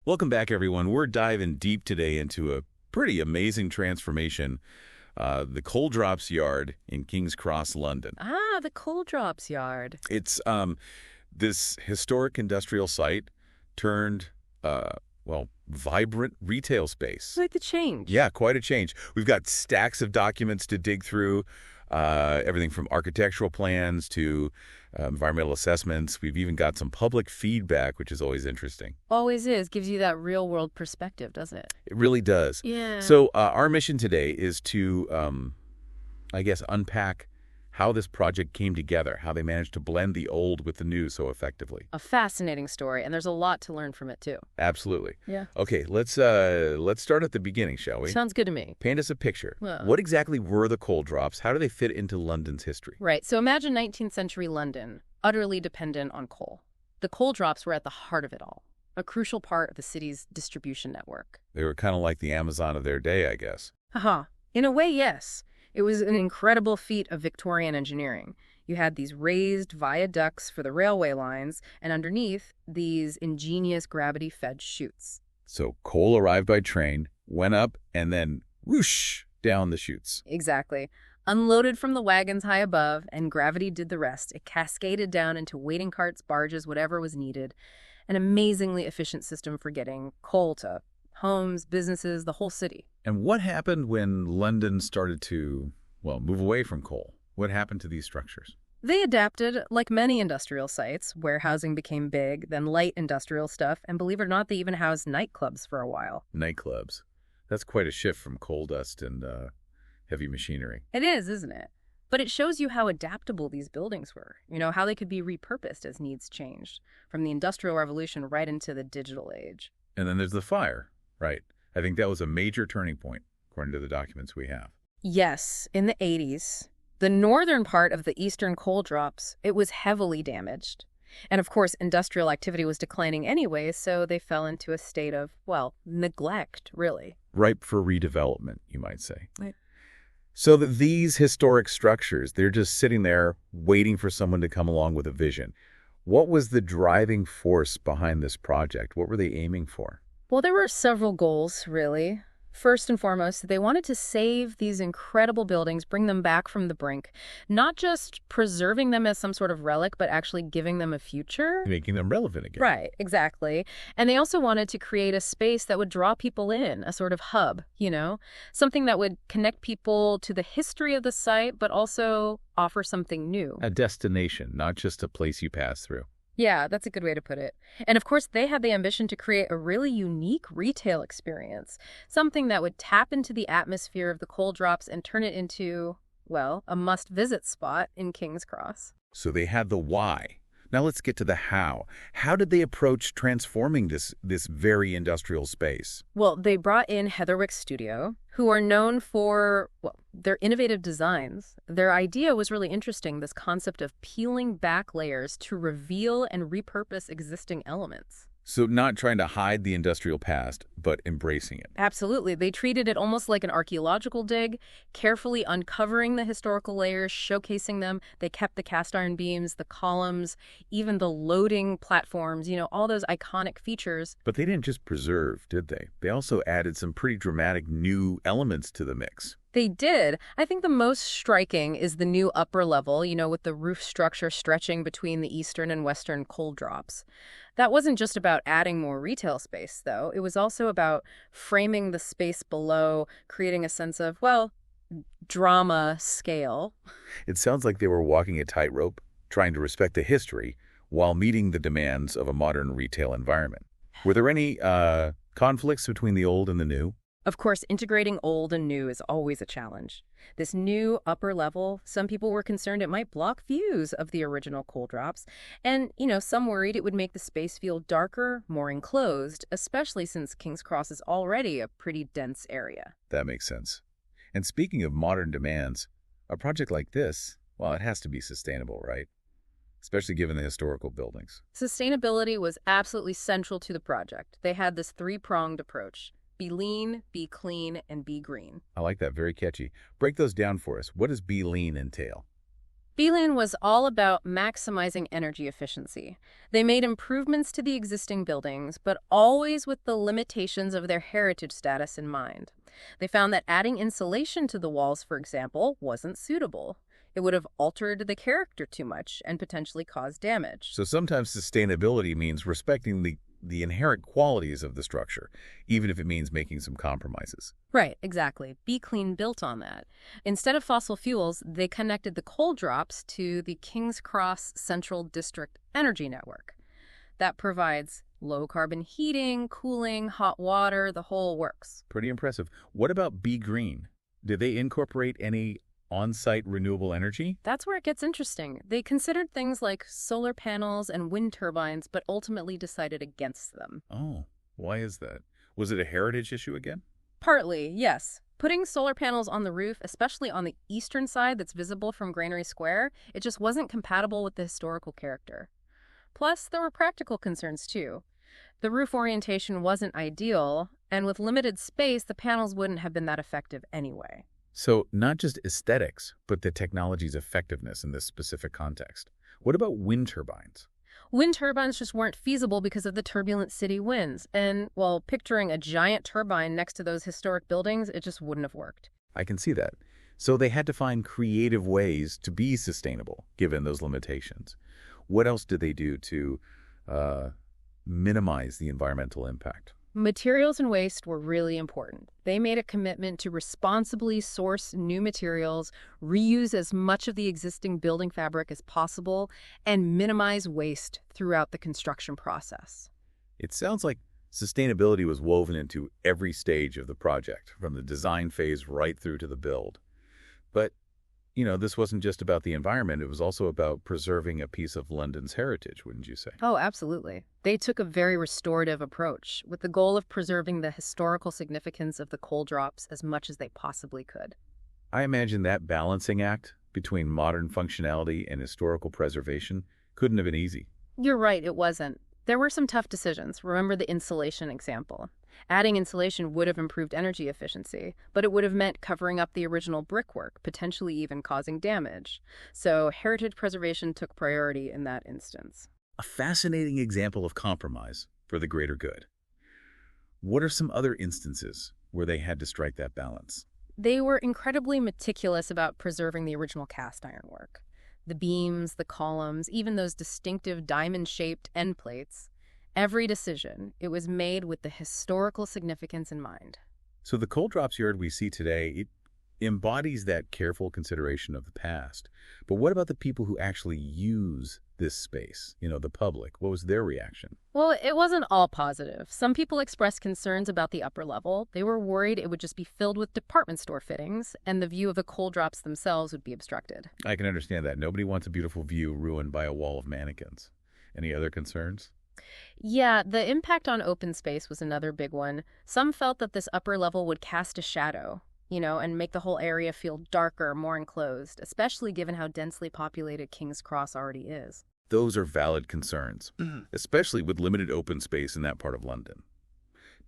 Welcome back, everyone. We're diving deep today into a pretty amazing transformation, the Coal Drops Yard in King's Cross, London. Ah, the Coal Drops Yard. It's this historic industrial site turned, vibrant retail space. Quite the change. Yeah, quite a change. We've got stacks of documents to dig through, everything from architectural plans to environmental assessments. We've even got some public feedback, which is always interesting. Always is. Gives you that real-world perspective, doesn't it? It really does. Yeah. So our mission today is to, unpack how this project came together, how they managed to blend the old with the new so effectively. A fascinating story, and there's a lot to learn from it, too. Absolutely. Yeah. Okay, let's start at the beginning, shall we? Sounds good to me. Paint us a picture. Well. What exactly were the coal drops? How do they fit into London's history? Right. So imagine 19th century London, utterly dependent on coal. The coal drops were at the heart of it all, a crucial part of the city's distribution network. They were kind of like the Amazon of their day, I guess. Haha. In a way, yes. It was an incredible feat of Victorian engineering. You had these raised viaducts for the railway lines, and underneath, these ingenious gravity-fed chutes. So coal arrived by train, went up, and then whoosh down the chutes. Exactly. Unloaded from the wagons high above, and gravity did the rest. It cascaded down into waiting carts, barges, whatever was needed. An amazingly efficient system for getting coal to homes, businesses, the whole city. And what happened when London started to, move away from coal? What happened to these structures? They adapted, like many industrial sites. Warehousing became big, then light industrial stuff, and believe it or not, they even housed nightclubs for a while. Nightclubs. That's quite a shift from coal dust and heavy machinery. It is, isn't it? But it shows you how adaptable these buildings were, how they could be repurposed as needs changed, from the Industrial Revolution right into the digital age. And then there's the fire, right? I think that was a major turning point, according to the documents we have. Yes, in the 80s. The northern part of the eastern coal drops, it was heavily damaged. And of course, industrial activity was declining anyway, so they fell into a state of, neglect, really. Ripe for redevelopment, you might say. Right. So that these historic structures, they're just sitting there waiting for someone to come along with a vision. What was the driving force behind this project? What were they aiming for? Well, there were several goals, really. First and foremost, they wanted to save these incredible buildings, bring them back from the brink, not just preserving them as some sort of relic, but actually giving them a future. Making them relevant again. Right, exactly. And they also wanted to create a space that would draw people in, a sort of hub, something that would connect people to the history of the site, but also offer something new. A destination, not just a place you pass through. Yeah, that's a good way to put it. And of course, they had the ambition to create a really unique retail experience, something that would tap into the atmosphere of the coal drops and turn it into, a must-visit spot in King's Cross. So they had the why. Now let's get to the how. How did they approach transforming this very industrial space? Well, they brought in Heatherwick Studio, who are known for, their innovative designs. Their idea was really interesting, this concept of peeling back layers to reveal and repurpose existing elements. So not trying to hide the industrial past, but embracing it. Absolutely. They treated it almost like an archaeological dig, carefully uncovering the historical layers, showcasing them. They kept the cast iron beams, the columns, even the loading platforms, all those iconic features. But they didn't just preserve, did they? They also added some pretty dramatic new elements to the mix. They did. I think the most striking is the new upper level, with the roof structure stretching between the eastern and western coal drops. That wasn't just about adding more retail space, though. It was also about framing the space below, creating a sense of, drama scale. It sounds like they were walking a tightrope, trying to respect the history while meeting the demands of a modern retail environment. Were there any conflicts between the old and the new? Of course, integrating old and new is always a challenge. This new upper level, some people were concerned it might block views of the original coal drops. And, some worried it would make the space feel darker, more enclosed, especially since King's Cross is already a pretty dense area. That makes sense. And speaking of modern demands, a project like this, it has to be sustainable, right? Especially given the historical buildings. Sustainability was absolutely central to the project. They had this three-pronged approach. Be lean, be clean, and be green. I like that. Very catchy. Break those down for us. What does be lean entail? Beeline was all about maximizing energy efficiency. They made improvements to the existing buildings, but always with the limitations of their heritage status in mind. They found that adding insulation to the walls, for example, wasn't suitable. It would have altered the character too much and potentially caused damage. So sometimes sustainability means respecting the inherent qualities of the structure, even if it means making some compromises. Right, exactly. Be Clean built on that. Instead of fossil fuels, they connected the coal drops to the King's Cross Central District Energy Network. That provides low-carbon heating, cooling, hot water, the whole works. Pretty impressive. What about Be Green? Did they incorporate any on-site renewable energy? That's where it gets interesting. They considered things like solar panels and wind turbines, but ultimately decided against them. Oh, why is that? Was it a heritage issue again? Partly, yes. Putting solar panels on the roof, especially on the eastern side that's visible from Granary Square, it just wasn't compatible with the historical character. Plus, there were practical concerns too. The roof orientation wasn't ideal, and with limited space, the panels wouldn't have been that effective anyway. So not just aesthetics, but the technology's effectiveness in this specific context. What about wind turbines? Wind turbines just weren't feasible because of the turbulent city winds. And, well, picturing a giant turbine next to those historic buildings, it just wouldn't have worked. I can see that. So they had to find creative ways to be sustainable, given those limitations. What else did they do to minimize the environmental impact? Materials and waste were really important. They made a commitment to responsibly source new materials, reuse as much of the existing building fabric as possible, and minimize waste throughout the construction process. It sounds like sustainability was woven into every stage of the project, from the design phase right through to the build. But, this wasn't just about the environment. It was also about preserving a piece of London's heritage, wouldn't you say? Oh, absolutely. They took a very restorative approach with the goal of preserving the historical significance of the coal drops as much as they possibly could. I imagine that balancing act between modern functionality and historical preservation couldn't have been easy. You're right, it wasn't. There were some tough decisions. Remember the insulation example. Adding insulation would have improved energy efficiency, but it would have meant covering up the original brickwork, potentially even causing damage. So heritage preservation took priority in that instance. A fascinating example of compromise for the greater good. What are some other instances where they had to strike that balance? They were incredibly meticulous about preserving the original cast iron work. The beams, the columns, even those distinctive diamond-shaped end plates. Every decision, it was made with the historical significance in mind. So the coal drops yard we see today, it embodies that careful consideration of the past. But what about the people who actually use this space, the public? What was their reaction? Well, it wasn't all positive. Some people expressed concerns about the upper level. They were worried it would just be filled with department store fittings, and the view of the coal drops themselves would be obstructed. I can understand that. Nobody wants a beautiful view ruined by a wall of mannequins. Any other concerns? Yeah, the impact on open space was another big one. Some felt that this upper level would cast a shadow, and make the whole area feel darker, more enclosed, especially given how densely populated King's Cross already is. Those are valid concerns, especially with limited open space in that part of London.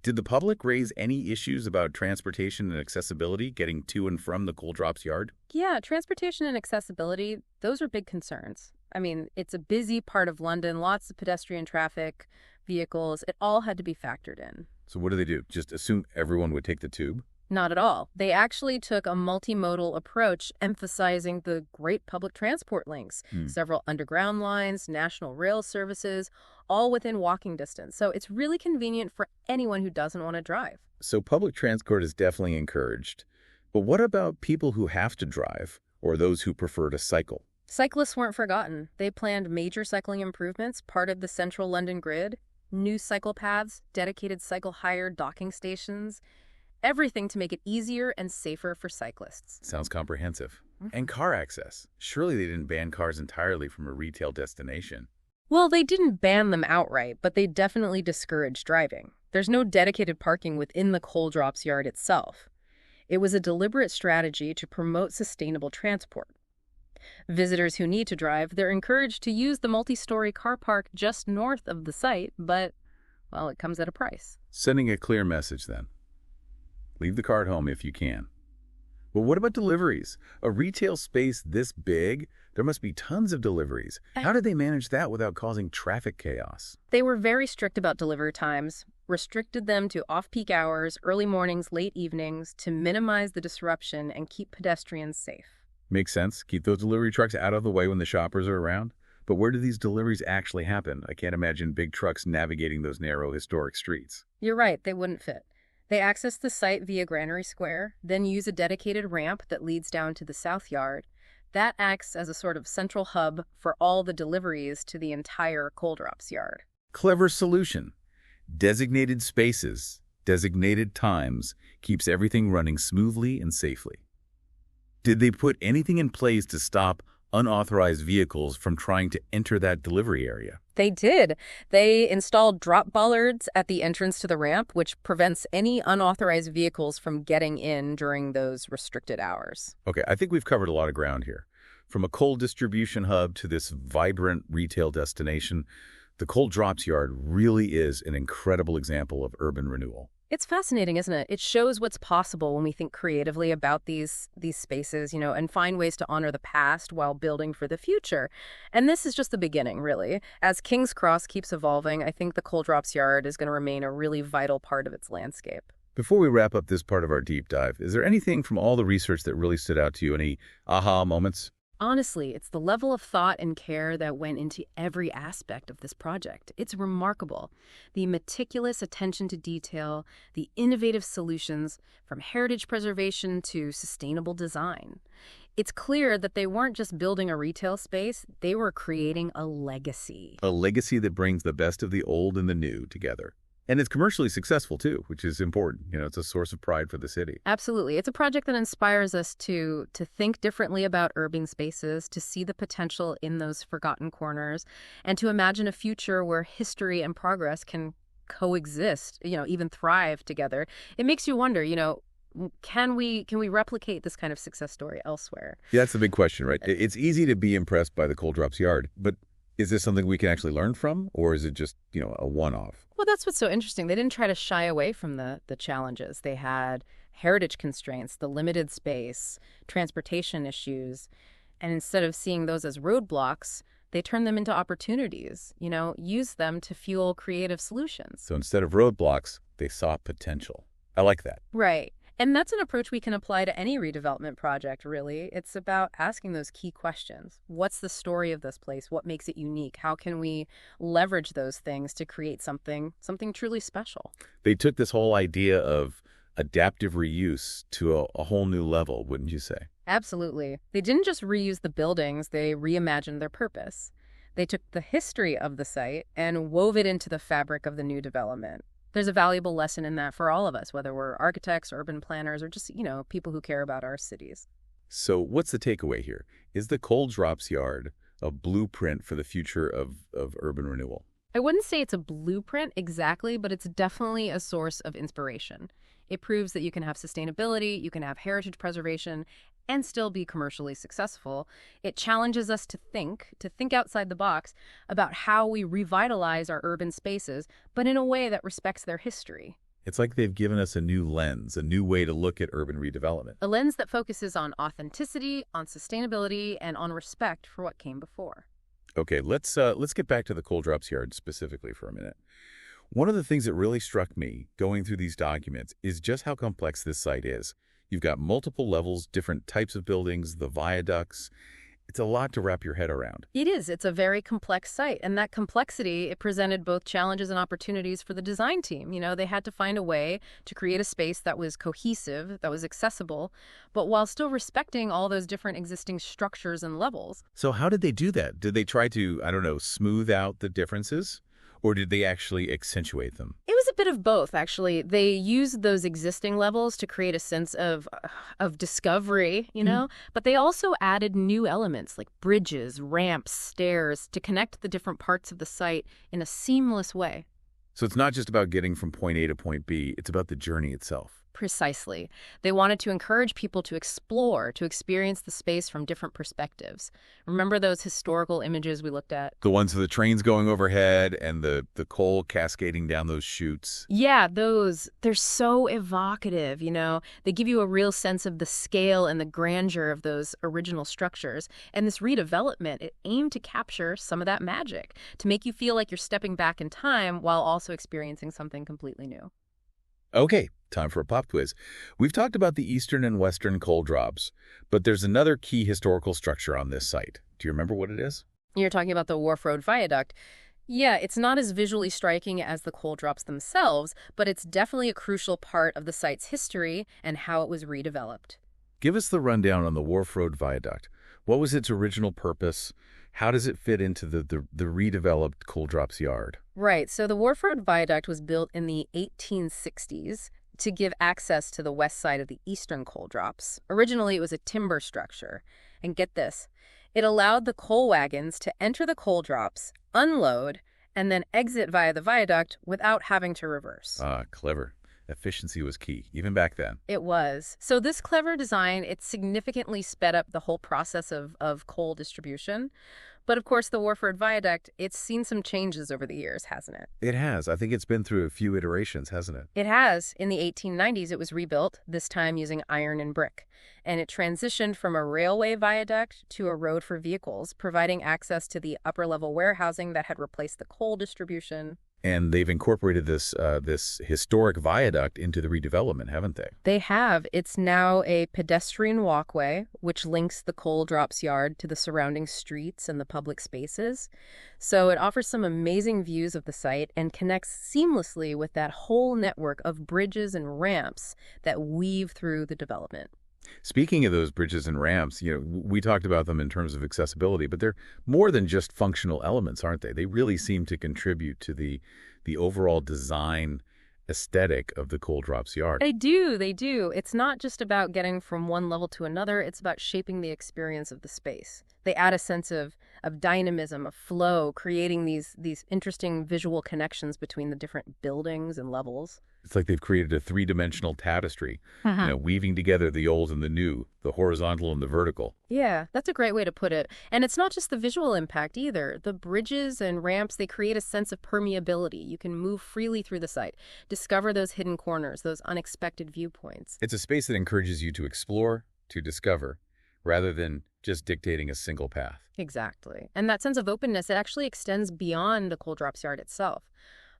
Did the public raise any issues about transportation and accessibility getting to and from the coal drops yard? Yeah, transportation and accessibility, those are big concerns. I mean, it's a busy part of London, lots of pedestrian traffic, vehicles. It all had to be factored in. So what do they do? Just assume everyone would take the tube? Not at all. They actually took a multimodal approach, emphasizing the great public transport links, several underground lines, national rail services, all within walking distance. So it's really convenient for anyone who doesn't want to drive. So public transport is definitely encouraged. But what about people who have to drive or those who prefer to cycle? Cyclists weren't forgotten. They planned major cycling improvements, part of the central London grid, new cycle paths, dedicated cycle hire docking stations, everything to make it easier and safer for cyclists. Sounds comprehensive. And car access. Surely they didn't ban cars entirely from a retail destination. Well, they didn't ban them outright, but they definitely discouraged driving. There's no dedicated parking within the coal drops yard itself. It was a deliberate strategy to promote sustainable transport. Visitors who need to drive, they're encouraged to use the multi-story car park just north of the site, but, well, it comes at a price. Sending a clear message then. Leave the car at home if you can. But what about deliveries? A retail space this big There must be tons of deliveries. How did they manage that without causing traffic chaos? They were very strict about delivery times, restricted them to off-peak hours, early mornings, late evenings, to minimize the disruption and keep pedestrians safe. Makes sense. Keep those delivery trucks out of the way when the shoppers are around. But where do these deliveries actually happen? I can't imagine big trucks navigating those narrow historic streets. You're right, they wouldn't fit. They access the site via Granary Square, then use a dedicated ramp that leads down to the South Yard. That acts as a sort of central hub for all the deliveries to the entire Coal Drops yard. Clever solution. Designated spaces, designated times, keeps everything running smoothly and safely. Did they put anything in place to stop unauthorized vehicles from trying to enter that delivery area? They did. They installed drop bollards at the entrance to the ramp, which prevents any unauthorized vehicles from getting in during those restricted hours. Okay, I think we've covered a lot of ground here. From a coal distribution hub to this vibrant retail destination, the Coal Drops Yard really is an incredible example of urban renewal. It's fascinating, isn't it? It shows what's possible when we think creatively about these spaces, and find ways to honor the past while building for the future. And this is just the beginning, really. As King's Cross keeps evolving, I think the Coal Drops Yard is going to remain a really vital part of its landscape. Before we wrap up this part of our deep dive, is there anything from all the research that really stood out to you? Any aha moments? Honestly, it's the level of thought and care that went into every aspect of this project. It's remarkable. The meticulous attention to detail, the innovative solutions, from heritage preservation to sustainable design. It's clear that they weren't just building a retail space, they were creating a legacy. A legacy that brings the best of the old and the new together. And it's commercially successful, too, which is important. It's a source of pride for the city. Absolutely. It's a project that inspires us to think differently about urban spaces, to see the potential in those forgotten corners, and to imagine a future where history and progress can coexist, even thrive together. It makes you wonder, can we replicate this kind of success story elsewhere? Yeah, that's the big question, right? It's easy to be impressed by the Coal Drops Yard, but is this something we can actually learn from, or is it just, a one-off? Well, that's what's so interesting. They didn't try to shy away from the challenges. They had heritage constraints, the limited space, transportation issues, and instead of seeing those as roadblocks, they turned them into opportunities, use them to fuel creative solutions. So instead of roadblocks, they saw potential. I like that. Right. And that's an approach we can apply to any redevelopment project, really. It's about asking those key questions. What's the story of this place? What makes it unique? How can we leverage those things to create something truly special? They took this whole idea of adaptive reuse to a whole new level, wouldn't you say? Absolutely. They didn't just reuse the buildings, they reimagined their purpose. They took the history of the site and wove it into the fabric of the new development. There's a valuable lesson in that for all of us, whether we're architects, urban planners, or just, people who care about our cities. So what's the takeaway here? Is the Coal Drops Yard a blueprint for the future of urban renewal? I wouldn't say it's a blueprint exactly, but it's definitely a source of inspiration. It proves that you can have sustainability, you can have heritage preservation, and still be commercially successful. It challenges us to think outside the box about how we revitalize our urban spaces, but in a way that respects their history. It's like they've given us a new lens, a new way to look at urban redevelopment. A lens that focuses on authenticity, on sustainability, and on respect for what came before. Okay, let's get back to the Coal Drops Yard specifically for a minute. One of the things that really struck me going through these documents is just how complex this site is. You've got multiple levels, different types of buildings, the viaducts. It's a lot to wrap your head around. It is. It's a very complex site. And that complexity, it presented both challenges and opportunities for the design team. They had to find a way to create a space that was cohesive, that was accessible, but while still respecting all those different existing structures and levels. So how did they do that? Did they try to, smooth out the differences? Or did they actually accentuate them? It was a bit of both, actually. They used those existing levels to create a sense of discovery, but they also added new elements like bridges, ramps, stairs to connect the different parts of the site in a seamless way. So it's not just about getting from point A to point B, it's about the journey itself. Precisely. They wanted to encourage people to explore, to experience the space from different perspectives. Remember those historical images we looked at? The ones of the trains going overhead and the coal cascading down those chutes. Yeah, those, they're so evocative, They give you a real sense of the scale and the grandeur of those original structures. And this redevelopment, it aimed to capture some of that magic, to make you feel like you're stepping back in time while also experiencing something completely new. Okay, time for a pop quiz. We've talked about the eastern and western coal drops, but there's another key historical structure on this site. Do you remember what it is? You're talking about the Wharf Road Viaduct. Yeah, it's not as visually striking as the coal drops themselves, but it's definitely a crucial part of the site's history and how it was redeveloped. Give us the rundown on the Wharf Road Viaduct. What was its original purpose? How does it fit into the redeveloped coal drops yard? Right, so the Wharf Road Viaduct was built in the 1860s to give access to the west side of the eastern coal drops. Originally, it was a timber structure. And get this, it allowed the coal wagons to enter the coal drops, unload, and then exit via the viaduct without having to reverse. Ah, clever. Efficiency was key, even back then. It was. So this clever design, it significantly sped up the whole process of coal distribution. But of course, the Wharf Road Viaduct, it's seen some changes over the years, hasn't it? It has. I think it's been through a few iterations, hasn't it? It has. In the 1890s, it was rebuilt, this time using iron and brick. And it transitioned from a railway viaduct to a road for vehicles, providing access to the upper-level warehousing that had replaced the coal distribution. And they've incorporated this historic viaduct into the redevelopment, haven't they? They have. It's now a pedestrian walkway, which links the coal drops yard to the surrounding streets and the public spaces. So it offers some amazing views of the site and connects seamlessly with that whole network of bridges and ramps that weave through the development. Speaking of those bridges and ramps, we talked about them in terms of accessibility, but they're more than just functional elements, aren't they? They really seem to contribute to the overall design aesthetic of the coal drops yard. They do, they do. It's not just about getting from one level to another, it's about shaping the experience of the space. They add a sense of dynamism, of flow, creating these interesting visual connections between the different buildings and levels. It's like they've created a three-dimensional tapestry, weaving together the old and the new, the horizontal and the vertical. Yeah, that's a great way to put it. And it's not just the visual impact either. The bridges and ramps, they create a sense of permeability. You can move freely through the site, discover those hidden corners, those unexpected viewpoints. It's a space that encourages you to explore, to discover, rather than just dictating a single path. Exactly. And that sense of openness, it actually extends beyond the coal drops yard itself.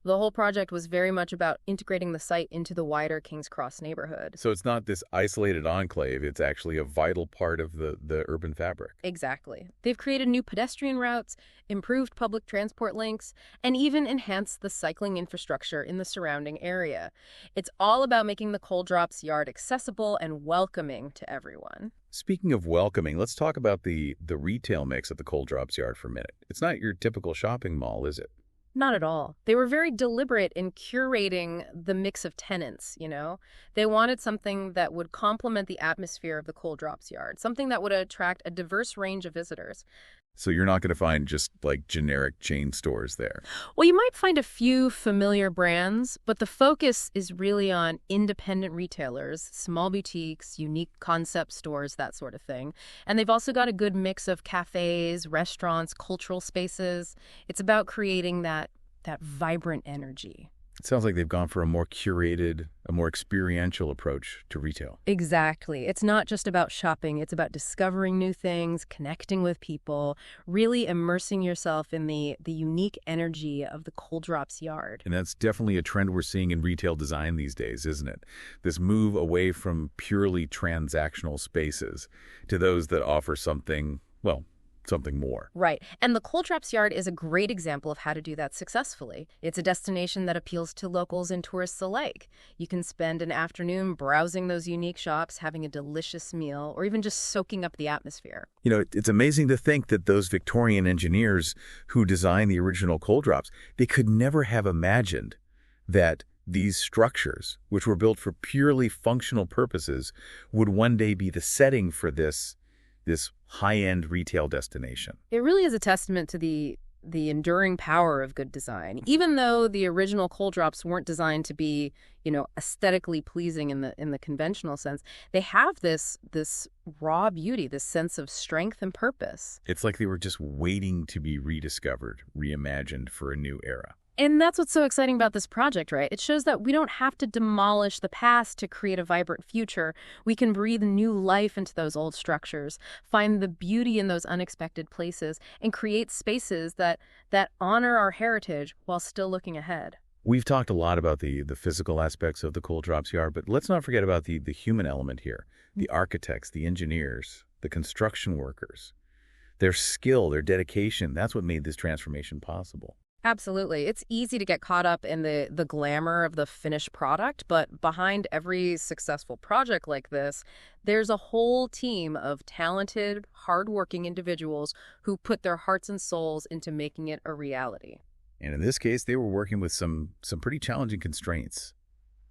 The whole project was very much about integrating the site into the wider King's Cross neighborhood. So it's not this isolated enclave, it's actually a vital part of the urban fabric. Exactly. They've created new pedestrian routes, improved public transport links, and even enhanced the cycling infrastructure in the surrounding area. It's all about making the coal drops yard accessible and welcoming to everyone. Speaking of welcoming, let's talk about the retail mix at the coal drops yard for a minute. It's not your typical shopping mall, is it? Not at all. They were very deliberate in curating the mix of tenants, They wanted something that would complement the atmosphere of the coal drops yard, something that would attract a diverse range of visitors. So you're not going to find just like generic chain stores there. Well, you might find a few familiar brands, but the focus is really on independent retailers, small boutiques, unique concept stores, that sort of thing. And they've also got a good mix of cafes, restaurants, cultural spaces. It's about creating that vibrant energy. It sounds like they've gone for a more curated, a more experiential approach to retail. Exactly. It's not just about shopping. It's about discovering new things, connecting with people, really immersing yourself in the unique energy of the coal drops yard. And that's definitely a trend we're seeing in retail design these days, isn't it? This move away from purely transactional spaces to those that offer something more. Right. And the coal drops yard is a great example of how to do that successfully. It's a destination that appeals to locals and tourists alike. You can spend an afternoon browsing those unique shops, having a delicious meal, or even just soaking up the atmosphere. It's amazing to think that those Victorian engineers who designed the original coal drops, they could never have imagined that these structures, which were built for purely functional purposes, would one day be the setting for this high-end retail destination. It really is a testament to the the enduring power of good design. Even though the original coal drops weren't designed to be, aesthetically pleasing in the conventional sense, they have this raw beauty, this sense of strength and purpose. It's like they were just waiting to be rediscovered, reimagined for a new era. And that's what's so exciting about this project, right? It shows that we don't have to demolish the past to create a vibrant future. We can breathe new life into those old structures, find the beauty in those unexpected places, and create spaces that honor our heritage while still looking ahead. We've talked a lot about the physical aspects of the coal drops yard, but let's not forget about the human element here. The architects, the engineers, the construction workers. Their skill, their dedication, that's what made this transformation possible. Absolutely. It's easy to get caught up in the glamour of the finished product, but behind every successful project like this, there's a whole team of talented, hardworking individuals who put their hearts and souls into making it a reality. And in this case, they were working with some pretty challenging constraints.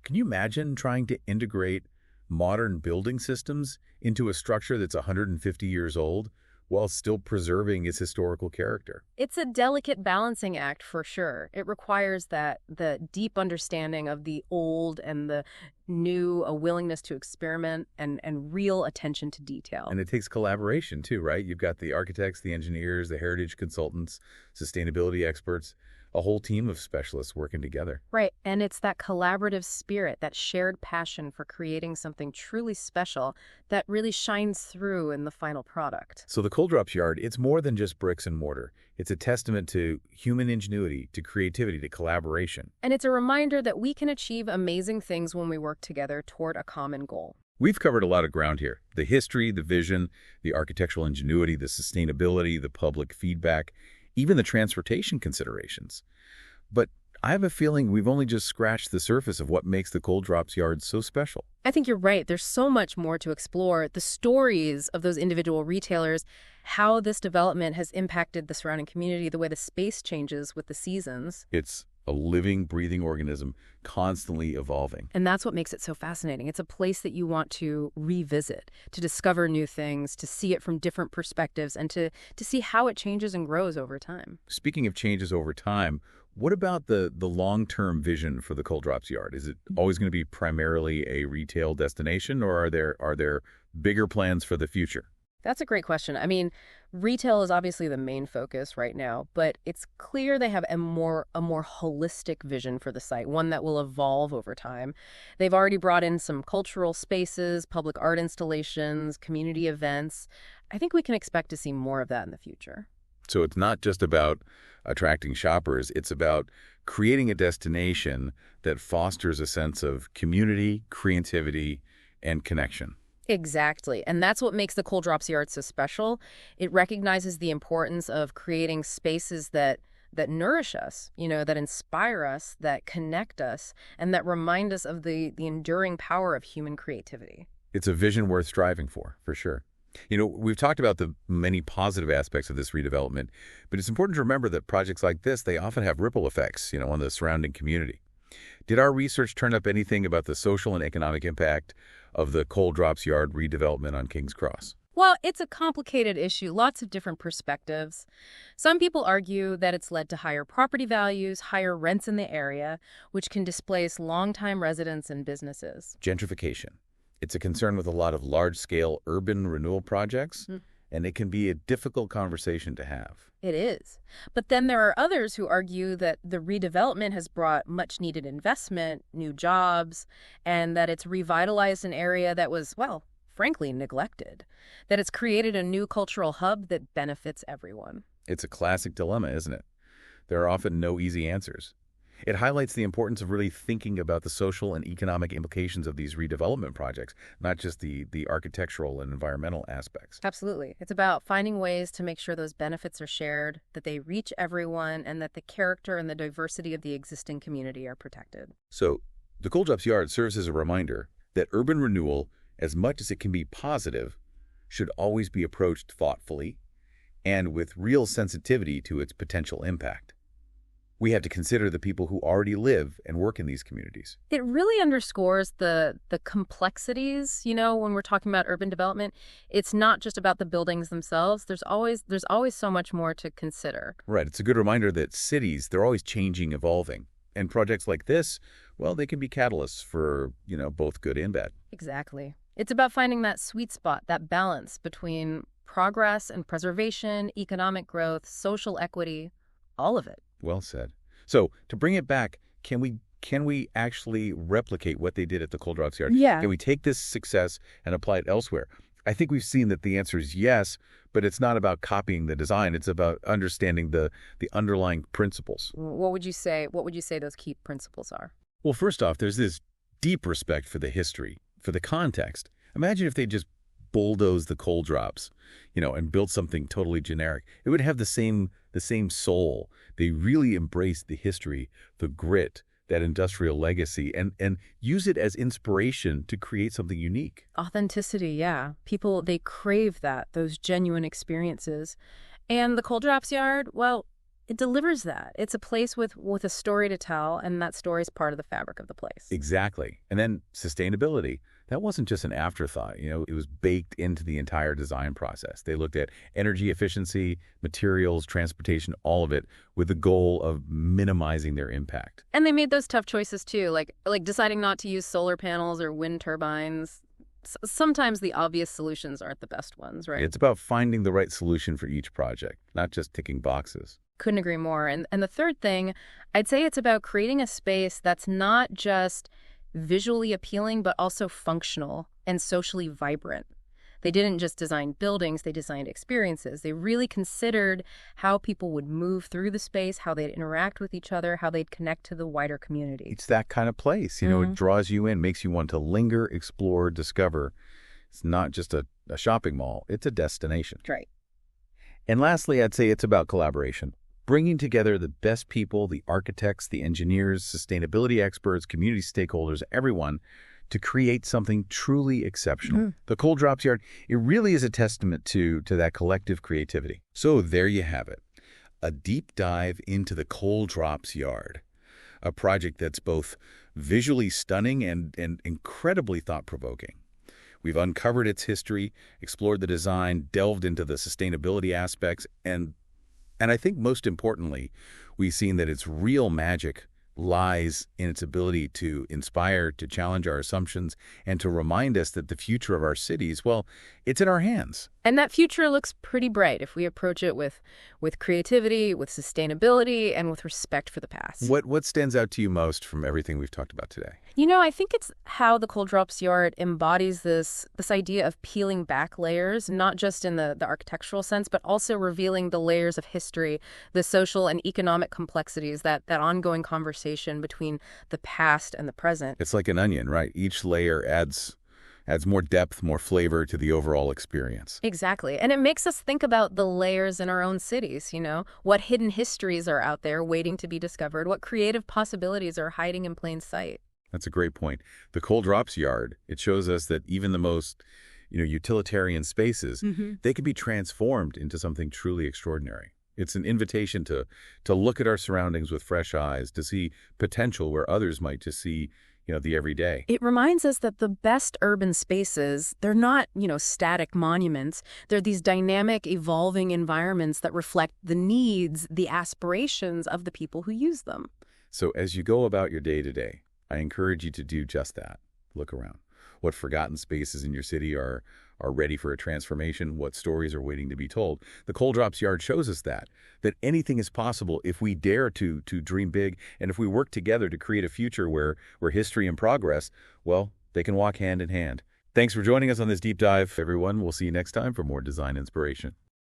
Can you imagine trying to integrate modern building systems into a structure that's 150 years old while still preserving its historical character? It's a delicate balancing act for sure. It requires the deep understanding of the old and the new, a willingness to experiment and real attention to detail. And it takes collaboration too, right? You've got the architects, the engineers, the heritage consultants, sustainability experts, a whole team of specialists working together. Right, and it's that collaborative spirit, that shared passion for creating something truly special that really shines through in the final product. So the coal drops yard, it's more than just bricks and mortar. It's a testament to human ingenuity, to creativity, to collaboration. And it's a reminder that we can achieve amazing things when we work together toward a common goal. We've covered a lot of ground here. The history, the vision, the architectural ingenuity, the sustainability, the public feedback, even the transportation considerations. But I have a feeling we've only just scratched the surface of what makes the coal drops yard so special. I think you're right. There's so much more to explore. The stories of those individual retailers, how this development has impacted the surrounding community, the way the space changes with the seasons. It's a living, breathing organism, constantly evolving. And that's what makes it so fascinating. It's a place that you want to revisit, to discover new things, to see it from different perspectives, and to see how it changes and grows over time. Speaking of changes over time, what about the long-term vision for the coal drops yard? Is it always going to be primarily a retail destination, or are there bigger plans for the future? That's a great question. I mean, retail is obviously the main focus right now, but it's clear they have a more holistic vision for the site, one that will evolve over time. They've already brought in some cultural spaces, public art installations, community events. I think we can expect to see more of that in the future. So it's not just about attracting shoppers, it's about creating a destination that fosters a sense of community, creativity, and connection. Exactly. And that's what makes the Coal Drops Yard so special. It recognizes the importance of creating spaces that nourish us, that inspire us, that connect us, and that remind us of the enduring power of human creativity. It's a vision worth striving for sure. We've talked about the many positive aspects of this redevelopment, but it's important to remember that projects like this, they often have ripple effects, on the surrounding community. Did our research turn up anything about the social and economic impact of the Coal Drops Yard redevelopment on King's Cross? Well, it's a complicated issue, lots of different perspectives. Some people argue that it's led to higher property values, higher rents in the area, which can displace longtime residents and businesses. Gentrification. It's a concern with a lot of large-scale urban renewal projects, and it can be a difficult conversation to have. It is. But then there are others who argue that the redevelopment has brought much-needed investment, new jobs, and that it's revitalized an area that was, well, frankly, neglected. That it's created a new cultural hub that benefits everyone. It's a classic dilemma, isn't it? There are often no easy answers. It highlights the importance of really thinking about the social and economic implications of these redevelopment projects, not just the architectural and environmental aspects. Absolutely. It's about finding ways to make sure those benefits are shared, that they reach everyone, and that the character and the diversity of the existing community are protected. So, the Coal Drops Yard serves as a reminder that urban renewal, as much as it can be positive, should always be approached thoughtfully and with real sensitivity to its potential impact. We have to consider the people who already live and work in these communities. It really underscores the complexities, when we're talking about urban development. It's not just about the buildings themselves. There's always so much more to consider. Right. It's a good reminder that cities, they're always changing, evolving. And projects like this, well, they can be catalysts for, both good and bad. Exactly. It's about finding that sweet spot, that balance between progress and preservation, economic growth, social equity, all of it. Well said. So to bring it back, can we actually replicate what they did at the Coal Drops Yard? Yeah. Can we take this success and apply it elsewhere? I think we've seen that the answer is yes, but it's not about copying the design. It's about understanding the underlying principles. What would you say those key principles are? Well, first off, there's this deep respect for the history, for the context. Imagine if they just bulldozed the coal drops, and built something totally generic. It would have the same soul. They really embraced the history, the grit, that industrial legacy, and use it as inspiration to create something unique. Authenticity, yeah. People, they crave those genuine experiences. And the Coal Drops Yard, well, it delivers that. It's a place with a story to tell, and that story is part of the fabric of the place. Exactly. And then sustainability. That wasn't just an afterthought. It was baked into the entire design process. They looked at energy efficiency, materials, transportation, all of it, with the goal of minimizing their impact. And they made those tough choices too, like deciding not to use solar panels or wind turbines. Sometimes the obvious solutions aren't the best ones, right? It's about finding the right solution for each project, not just ticking boxes. Couldn't agree more. And the third thing, I'd say it's about creating a space that's not just visually appealing, but also functional and socially vibrant. They didn't just design buildings, they designed experiences. They really considered how people would move through the space, how they'd interact with each other, how they'd connect to the wider community. It's that kind of place. It draws you in, makes you want to linger, explore, discover. It's not just a shopping mall, it's a destination. Right. And lastly, I'd say it's about collaboration. Bringing together the best people, the architects, the engineers, sustainability experts, community stakeholders, everyone, to create something truly exceptional. Mm-hmm. The Coal Drops Yard, it really is a testament to that collective creativity. So there you have it, a deep dive into the Coal Drops Yard, a project that's both visually stunning and incredibly thought-provoking. We've uncovered its history, explored the design, delved into the sustainability aspects, and I think most importantly, we've seen that its real magic lies in its ability to inspire, to challenge our assumptions, and to remind us that the future of our cities, well, it's in our hands. And that future looks pretty bright if we approach it with creativity, with sustainability, and with respect for the past. What stands out to you most from everything we've talked about today? I think it's how the Coal Drops Yard embodies this idea of peeling back layers, not just in the architectural sense, but also revealing the layers of history, the social and economic complexities, that ongoing conversation between the past and the present. It's like an onion, right? Each layer adds more depth, more flavor to the overall experience. Exactly. And it makes us think about the layers in our own cities, what hidden histories are out there waiting to be discovered, what creative possibilities are hiding in plain sight. That's a great point. The Coal Drops Yard, it shows us that even the most, utilitarian spaces, they can be transformed into something truly extraordinary. It's an invitation to look at our surroundings with fresh eyes, to see potential where others might just see the everyday. It reminds us that the best urban spaces, they're not, static monuments. They're these dynamic, evolving environments that reflect the needs, the aspirations of the people who use them. So as you go about your day-to-day, I encourage you to do just that. Look around. What forgotten spaces in your city are ready for a transformation? What stories are waiting to be told? The Coal Drops Yard shows us that anything is possible if we dare to dream big, and if we work together to create a future where history and progress, well, they can walk hand in hand. Thanks for joining us on this deep dive, everyone. We'll see you next time for more design inspiration.